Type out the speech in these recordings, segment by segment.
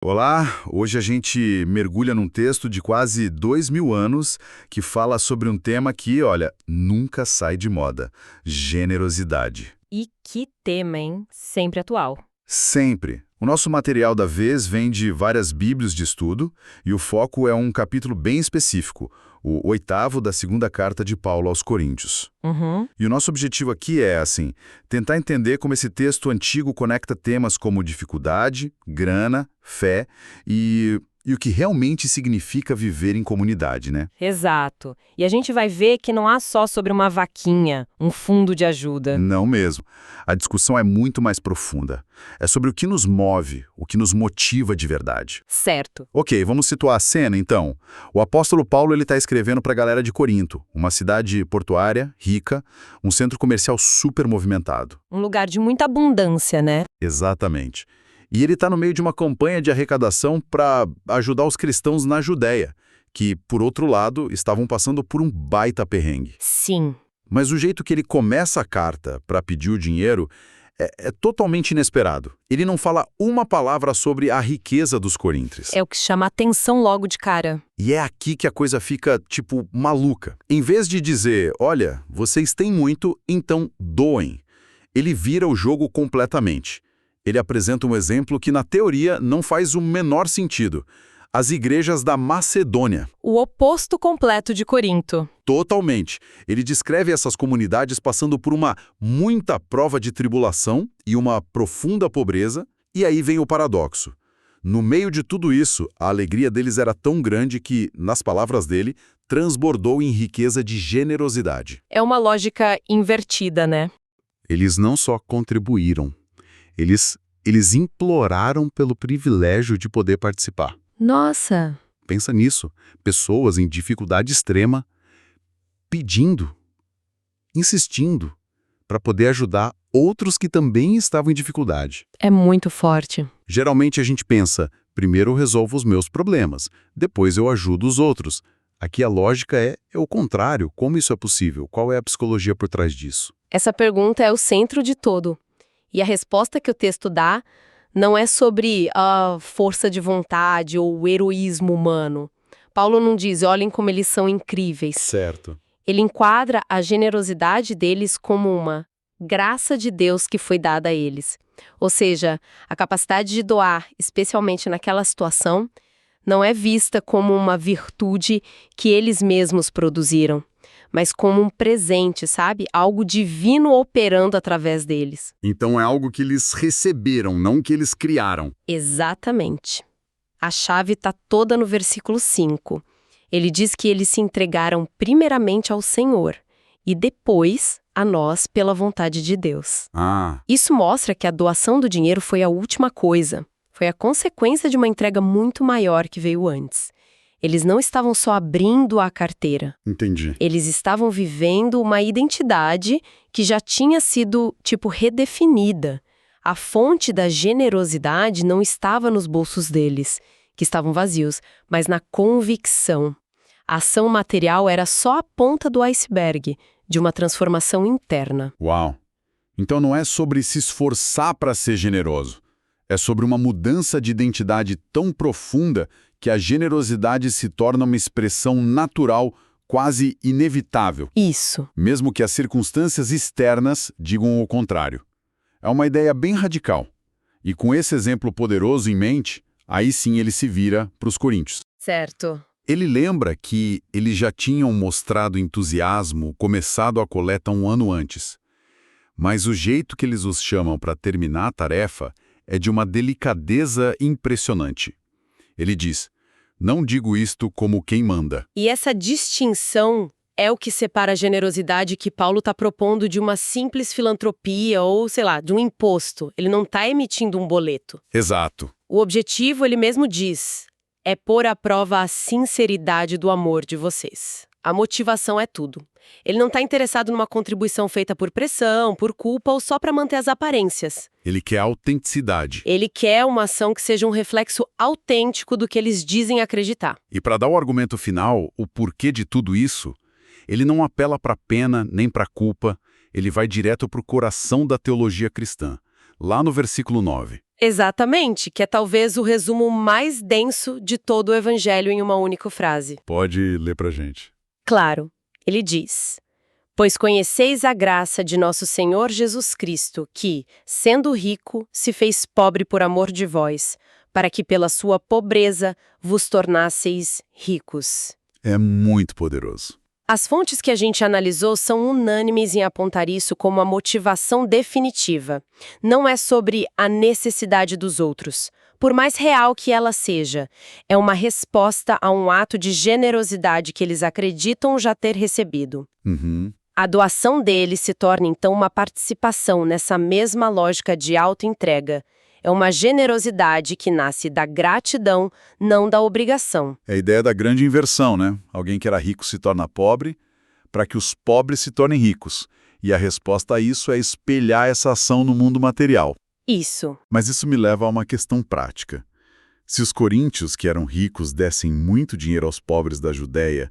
Olá, hoje a gente mergulha num texto de quase 2000 anos que fala sobre um tema que, olha, nunca sai de moda: generosidade. E que tema, hein? Sempre atual. Sempre. O nosso material da vez vem de várias bíblias de estudo e o foco é um capítulo bem específico, o oitavo da segunda carta de Paulo aos Coríntios. Uhum. E o nosso objetivo aqui é, assim, tentar entender como esse texto antigo conecta temas como dificuldade, grana, fé e o que realmente significa viver em comunidade, né? Exato. E a gente vai ver que não há só sobre uma vaquinha, um fundo de ajuda. Não mesmo. A discussão é muito mais profunda. É sobre o que nos move, o que nos motiva de verdade. Certo. Ok, vamos situar a cena, então. O apóstolo Paulo está escrevendo para a galera de Corinto, uma cidade portuária, rica, um centro comercial super movimentado. Um lugar de muita abundância, né? Exatamente. E ele está no meio de uma campanha de arrecadação para ajudar os cristãos na Judéia, que, por outro lado, estavam passando por um baita perrengue. Sim. Mas o jeito que ele começa a carta para pedir o dinheiro é totalmente inesperado. Ele não fala uma palavra sobre a riqueza dos coríntios. É o que chama atenção logo de cara. E é aqui que a coisa fica, tipo, maluca. Em vez de dizer, olha, vocês têm muito, então doem, ele vira o jogo completamente. Ele apresenta um exemplo que, na teoria, não faz o menor sentido. As igrejas da Macedônia. O oposto completo de Corinto. Totalmente. Ele descreve essas comunidades passando por uma muita prova de tribulação e uma profunda pobreza, e aí vem o paradoxo. No meio de tudo isso, a alegria deles era tão grande que, nas palavras dele, transbordou em riqueza de generosidade. É uma lógica invertida, né? Eles não só contribuíram, eles imploraram pelo privilégio de poder participar. Nossa! Pensa nisso, pessoas em dificuldade extrema pedindo, insistindo, para poder ajudar outros que também estavam em dificuldade. É muito forte. Geralmente a gente pensa, primeiro eu resolvo os meus problemas, depois eu ajudo os outros. Aqui a lógica é o contrário. Como isso é possível? Qual é a psicologia por trás disso? Essa pergunta é o centro de todo. E a resposta que o texto dá não é sobre a força de vontade ou o heroísmo humano. Paulo não diz, olhem como eles são incríveis. Certo. Ele enquadra a generosidade deles como uma graça de Deus que foi dada a eles. Ou seja, a capacidade de doar, especialmente naquela situação, não é vista como uma virtude que eles mesmos produziram, mas como um presente, sabe? Algo divino operando através deles. Então é algo que eles receberam, não que eles criaram. Exatamente. A chave está toda no versículo 5. Ele diz que eles se entregaram primeiramente ao Senhor e depois a nós pela vontade de Deus. Isso mostra que a doação do dinheiro foi a última coisa. Foi a consequência de uma entrega muito maior que veio antes. Eles não estavam só abrindo a carteira. Entendi. Eles estavam vivendo uma identidade que já tinha sido, redefinida. A fonte da generosidade não estava nos bolsos deles, que estavam vazios, mas na convicção. A ação material era só a ponta do iceberg de uma transformação interna. Uau! Então não é sobre se esforçar para ser generoso. É sobre uma mudança de identidade tão profunda que a generosidade se torna uma expressão natural, quase inevitável. Isso. Mesmo que as circunstâncias externas digam o contrário. É uma ideia bem radical. E com esse exemplo poderoso em mente, aí sim ele se vira para os coríntios. Certo. Ele lembra que eles já tinham mostrado entusiasmo, começado a coleta um ano antes. Mas o jeito que eles os chamam para terminar a tarefa é de uma delicadeza impressionante. Ele diz, não digo isto como quem manda. E essa distinção é o que separa a generosidade que Paulo está propondo de uma simples filantropia ou, de um imposto. Ele não está emitindo um boleto. Exato. O objetivo, ele mesmo diz, é pôr à prova a sinceridade do amor de vocês. A motivação é tudo. Ele não está interessado numa contribuição feita por pressão, por culpa ou só para manter as aparências. Ele quer autenticidade. Ele quer uma ação que seja um reflexo autêntico do que eles dizem acreditar. E para dar o argumento final, o porquê de tudo isso, ele não apela para pena nem para culpa, ele vai direto para o coração da teologia cristã. lá no versículo 9. Exatamente, que é talvez o resumo mais denso de todo o Evangelho em uma única frase. Pode ler pra gente. Claro, ele diz: Pois conheceis a graça de nosso Senhor Jesus Cristo, que, sendo rico, se fez pobre por amor de vós, para que pela sua pobreza vos tornasseis ricos. É muito poderoso. As fontes que a gente analisou são unânimes em apontar isso como a motivação definitiva. Não é sobre a necessidade dos outros, por mais real que ela seja. É uma resposta a um ato de generosidade que eles acreditam já ter recebido. Uhum. A doação deles se torna então uma participação nessa mesma lógica de autoentrega. É uma generosidade que nasce da gratidão, não da obrigação. É a ideia da grande inversão, né? Alguém que era rico se torna pobre para que os pobres se tornem ricos. E a resposta a isso é espelhar essa ação no mundo material. Isso. Mas isso me leva a uma questão prática. Se os coríntios, que eram ricos, dessem muito dinheiro aos pobres da Judéia,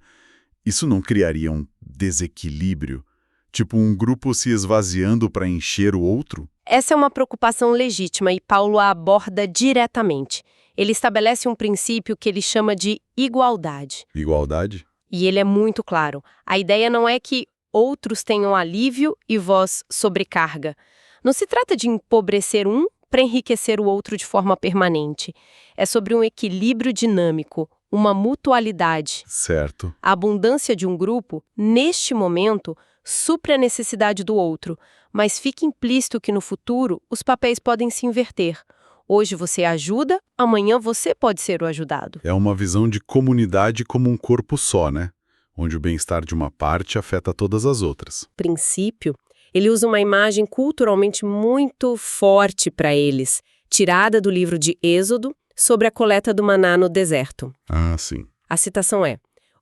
isso não criaria um desequilíbrio? Tipo um grupo se esvaziando para encher o outro? Essa é uma preocupação legítima e Paulo a aborda diretamente. Ele estabelece um princípio que ele chama de igualdade. Igualdade? E ele é muito claro. A ideia não é que outros tenham alívio e vós sobrecarga. Não se trata de empobrecer um para enriquecer o outro de forma permanente. É sobre um equilíbrio dinâmico, uma mutualidade. Certo. A abundância de um grupo, neste momento, supre a necessidade do outro, mas fica implícito que no futuro os papéis podem se inverter. Hoje você ajuda, amanhã você pode ser o ajudado. É uma visão de comunidade como um corpo só, né? Onde o bem-estar de uma parte afeta todas as outras. Princípio, ele usa uma imagem culturalmente muito forte para eles, tirada do livro de Êxodo, sobre a coleta do maná no deserto. Ah, sim. A citação é: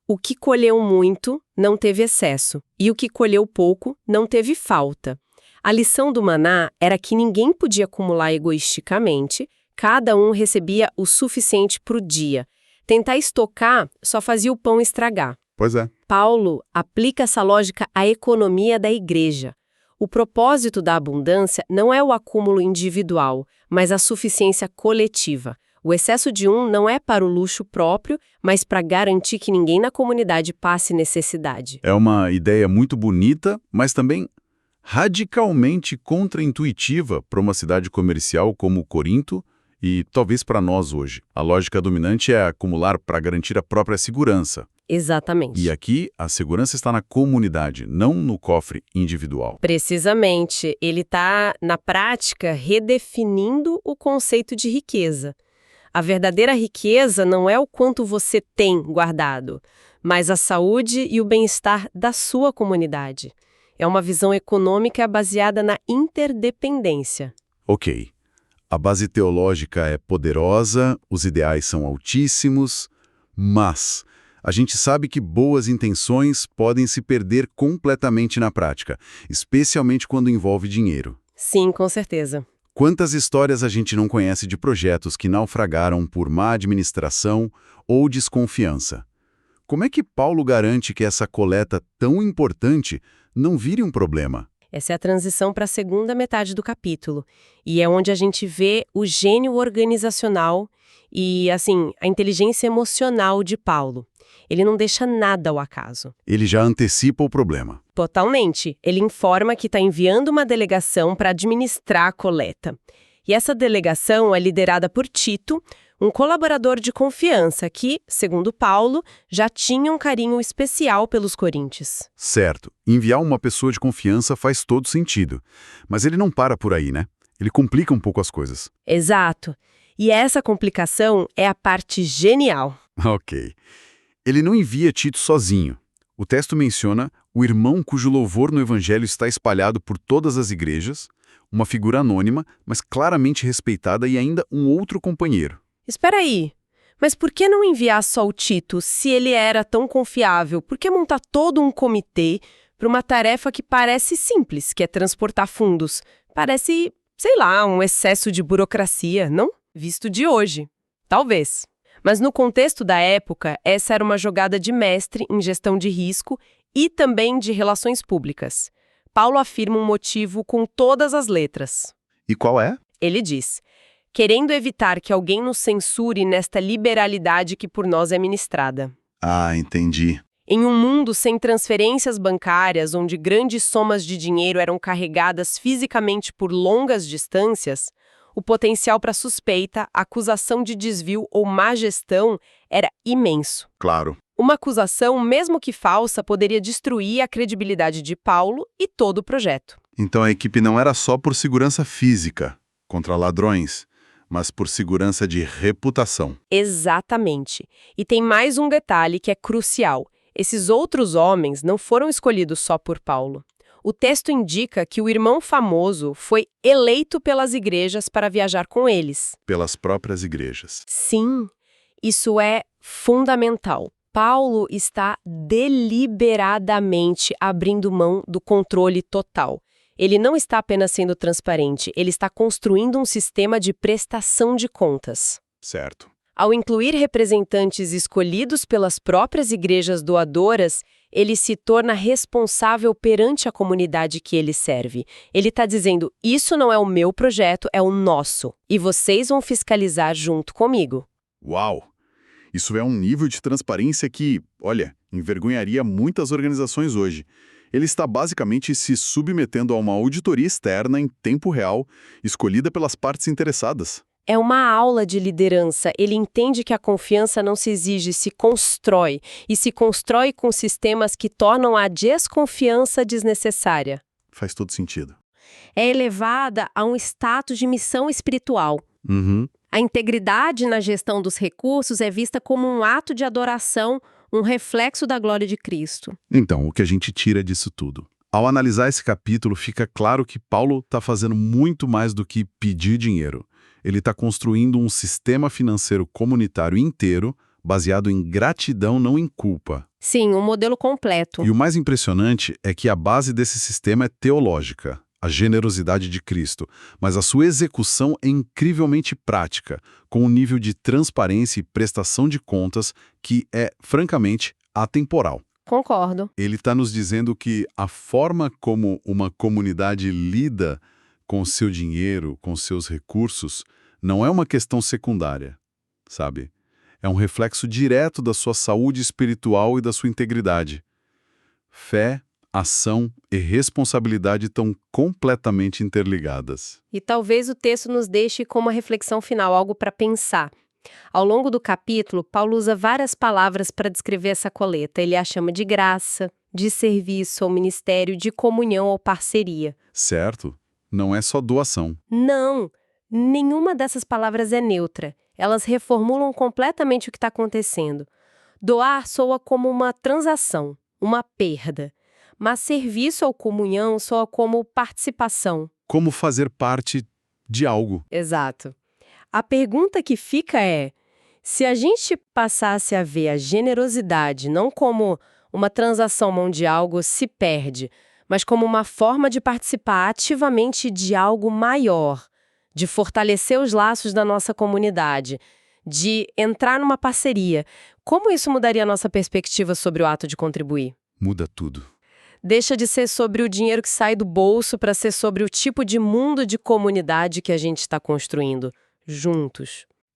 O que colheu muito não teve excesso, e o que colheu pouco não teve falta. A lição do maná era que ninguém podia acumular egoisticamente, cada um recebia o suficiente para o dia. Tentar estocar só fazia o pão estragar. Pois é. Paulo aplica essa lógica à economia da igreja. O propósito da abundância não é o acúmulo individual, mas a suficiência coletiva. O excesso de um não é para o luxo próprio, mas para garantir que ninguém na comunidade passe necessidade. É uma ideia muito bonita, mas também radicalmente contraintuitiva para uma cidade comercial como Corinto e talvez para nós hoje. A lógica dominante é acumular para garantir a própria segurança. Exatamente. E aqui, a segurança está na comunidade, não no cofre individual. Precisamente. Ele está, na prática, redefinindo o conceito de riqueza. A verdadeira riqueza não é o quanto você tem guardado, mas a saúde e o bem-estar da sua comunidade. É uma visão econômica baseada na interdependência. Ok. A base teológica é poderosa, os ideais são altíssimos, mas a gente sabe que boas intenções podem se perder completamente na prática, especialmente quando envolve dinheiro. Sim, com certeza. Quantas histórias a gente não conhece de projetos que naufragaram por má administração ou desconfiança? Como é que Paulo garante que essa coleta tão importante não vire um problema? Essa é a transição para a segunda metade do capítulo. E é onde a gente vê o gênio organizacional e, assim, a inteligência emocional de Paulo. Ele não deixa nada ao acaso. Ele já antecipa o problema. Totalmente. Ele informa que está enviando uma delegação para administrar a coleta. E essa delegação é liderada por Tito, um colaborador de confiança que, segundo Paulo, já tinha um carinho especial pelos coríntios. Certo. Enviar uma pessoa de confiança faz todo sentido. Mas ele não para por aí, né? Ele complica um pouco as coisas. Exato. E essa complicação é a parte genial. Ok. Ele não envia Tito sozinho. O texto menciona o irmão cujo louvor no evangelho está espalhado por todas as igrejas, uma figura anônima, mas claramente respeitada e ainda um outro companheiro. Espera aí, mas por que não enviar só o Tito se ele era tão confiável? Por que montar todo um comitê para uma tarefa que parece simples, que é transportar fundos? Parece, sei lá, um excesso de burocracia, não? Visto de hoje. Talvez. Mas no contexto da época, essa era uma jogada de mestre em gestão de risco e também de relações públicas. Paulo afirma um motivo com todas as letras. E qual é? Ele diz: querendo evitar que alguém nos censure nesta liberalidade que por nós é ministrada. Ah, entendi. Em um mundo sem transferências bancárias, onde grandes somas de dinheiro eram carregadas fisicamente por longas distâncias, o potencial para suspeita, acusação de desvio ou má gestão era imenso. Claro. Uma acusação, mesmo que falsa, poderia destruir a credibilidade de Paulo e todo o projeto. Então a equipe não era só por segurança física, contra ladrões, mas por segurança de reputação. Exatamente. E tem mais um detalhe que é crucial. Esses outros homens não foram escolhidos só por Paulo. O texto indica que o irmão famoso foi eleito pelas igrejas para viajar com eles. Pelas próprias igrejas. Sim, isso é fundamental. Paulo está deliberadamente abrindo mão do controle total. Ele não está apenas sendo transparente, ele está construindo um sistema de prestação de contas. Certo. Ao incluir representantes escolhidos pelas próprias igrejas doadoras, ele se torna responsável perante a comunidade que ele serve. Ele está dizendo, isso não é o meu projeto, é o nosso. E vocês vão fiscalizar junto comigo. Uau! Isso é um nível de transparência que, olha, envergonharia muitas organizações hoje. Ele está basicamente se submetendo a uma auditoria externa em tempo real, escolhida pelas partes interessadas. É uma aula de liderança. Ele entende que a confiança não se exige, se constrói. E se constrói com sistemas que tornam a desconfiança desnecessária. Faz todo sentido. É elevada a um status de missão espiritual. Uhum. A integridade na gestão dos recursos é vista como um ato de adoração, um reflexo da glória de Cristo. Então, o que a gente tira disso tudo? Ao analisar esse capítulo, fica claro que Paulo está fazendo muito mais do que pedir dinheiro. Ele está construindo um sistema financeiro comunitário inteiro, baseado em gratidão, não em culpa. Sim, um modelo completo. E o mais impressionante é que a base desse sistema é teológica, a generosidade de Cristo, mas a sua execução é incrivelmente prática, com um nível de transparência e prestação de contas que é, francamente, atemporal. Concordo. Ele está nos dizendo que a forma como uma comunidade lida com seu dinheiro, com seus recursos, não é uma questão secundária, sabe? É um reflexo direto da sua saúde espiritual e da sua integridade. Fé, ação e responsabilidade estão completamente interligadas. E talvez o texto nos deixe com uma reflexão final, algo para pensar. Ao longo do capítulo, Paulo usa várias palavras para descrever essa coleta. Ele a chama de graça, de serviço ou ministério, de comunhão ou parceria. Certo? Não é só doação. Não, nenhuma dessas palavras é neutra. Elas reformulam completamente o que está acontecendo. Doar soa como uma transação, uma perda. Mas serviço ou comunhão soa como participação. Como fazer parte de algo. Exato. A pergunta que fica é, se a gente passasse a ver a generosidade não como uma transação onde algo se perde, mas como uma forma de participar ativamente de algo maior, de fortalecer os laços da nossa comunidade, de entrar numa parceria, como isso mudaria a nossa perspectiva sobre o ato de contribuir? Muda tudo. Deixa de ser sobre o dinheiro que sai do bolso para ser sobre o tipo de mundo de comunidade que a gente está construindo, juntos.